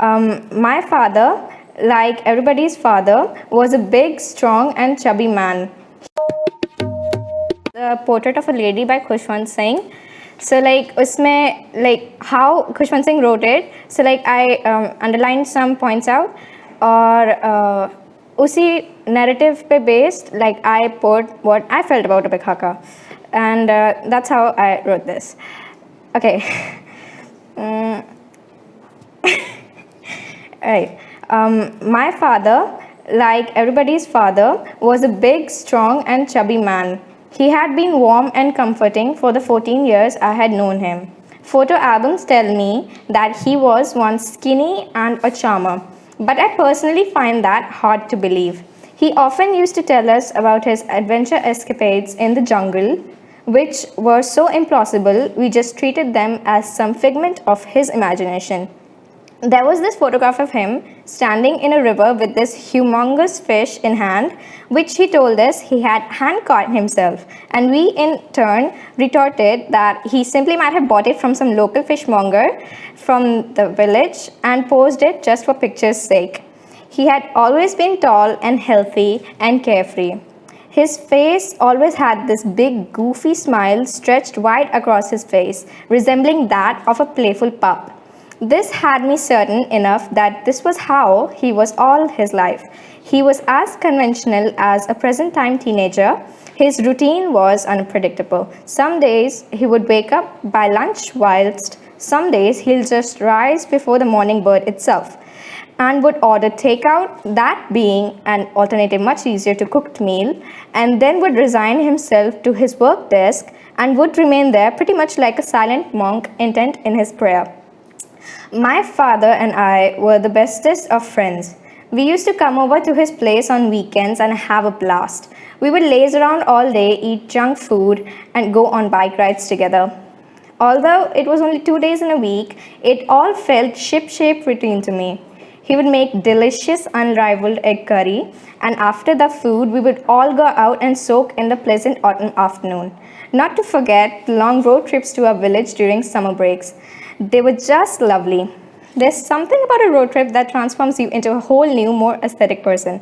My father, like everybody's father, was a big, strong and chubby man. The portrait of a lady by Khushwant Singh. So how Khushwant Singh wrote it. So I underlined some points out, or usi narrative pe based, I put what I felt about Abhay Xaxa, and that's how I wrote this. Okay. Right. My father, like everybody's father, was a big, strong and chubby man. He had been warm and comforting for the 14 years I had known him. Photo albums tell me that he was once skinny and a charmer, but I personally find that hard to believe. He often used to tell us about his adventure escapades in the jungle, which were so implausible we just treated them as some figment of his imagination. There was this photograph of him standing in a river with this humongous fish in hand, which he told us he had hand caught himself, and we in turn retorted that he simply might have bought it from some local fishmonger from the village and posed it just for picture's sake. He had always been tall and healthy and carefree. His face always had this big goofy smile stretched wide across his face, resembling that of a playful pup. This had me certain enough that this was how he was all his life. He was as conventional as a present-time teenager. His routine was unpredictable. Some days he would wake up by lunch, whilst some days he'll just rise before the morning bird itself and would order takeout, that being an alternative much easier to cooked meal, and then would resign himself to his work desk and would remain there pretty much like a silent monk intent in his prayer. My father and I were the bestest of friends. We used to come over to his place on weekends and have a blast. We would laze around all day, eat junk food, and go on bike rides together. Although it was only 2 days in a week, it all felt ship-shape routine to me. He would make delicious, unrivaled egg curry, and after the food, we would all go out and soak in the pleasant autumn afternoon. Not to forget the long road trips to our village during summer breaks. They were just lovely. There's something about a road trip that transforms you into a whole new, more aesthetic person.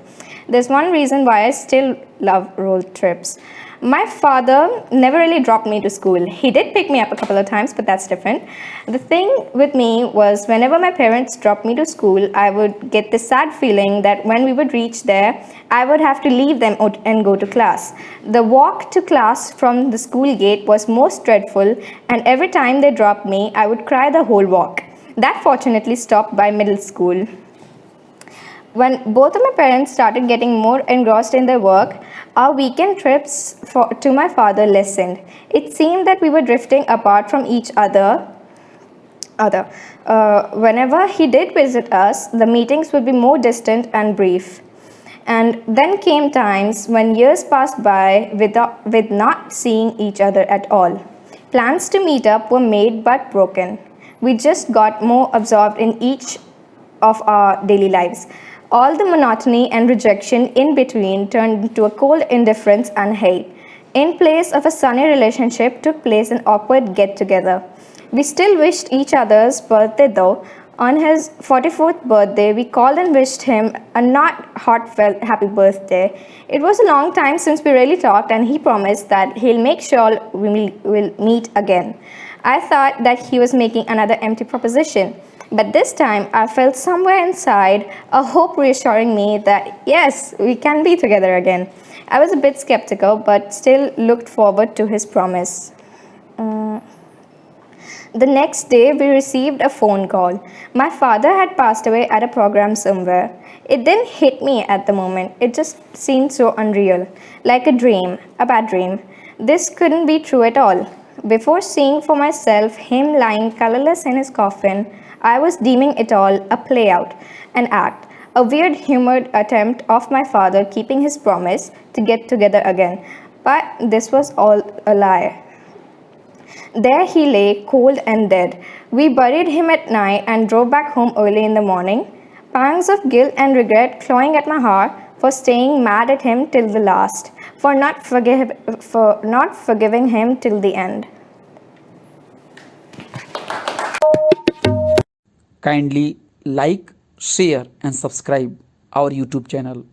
There's one reason why I still love road trips. My father never really dropped me to school. He did pick me up a couple of times, but that's different. The thing with me was whenever my parents dropped me to school, I would get this sad feeling that when we would reach there, I would have to leave them and go to class. The walk to class from the school gate was most dreadful, and every time they dropped me, I would cry the whole walk. That fortunately stopped by middle school. When both of my parents started getting more engrossed in their work, our weekend trips to my father lessened. It seemed that we were drifting apart from each other. Whenever he did visit us, the meetings would be more distant and brief. And then came times when years passed by with not seeing each other at all. Plans to meet up were made but broken. We just got more absorbed in each of our daily lives. All the monotony and rejection in between turned into a cold indifference and hate. In place of a sunny relationship took place an awkward get-together. We still wished each other's birthday though. On his 44th birthday, we called and wished him a not heartfelt happy birthday. It was a long time since we really talked, and he promised that he'll make sure we will meet again. I thought that he was making another empty proposition. But this time, I felt somewhere inside a hope reassuring me that yes, we can be together again. I was a bit skeptical, but still looked forward to his promise. The next day, we received a phone call. My father had passed away at a program somewhere. It didn't hit me at the moment. It just seemed so unreal, like a dream, a bad dream. This couldn't be true at all. Before seeing for myself him lying colorless in his coffin, I was deeming it all a play out, an act, a weird humored attempt of my father keeping his promise to get together again. But this was all a lie. There he lay, cold and dead. We buried him at night and drove back home early in the morning. Pangs of guilt and regret clawing at my heart for staying mad at him till the last, for not forgiving him till the end. Kindly like, share and subscribe our YouTube channel.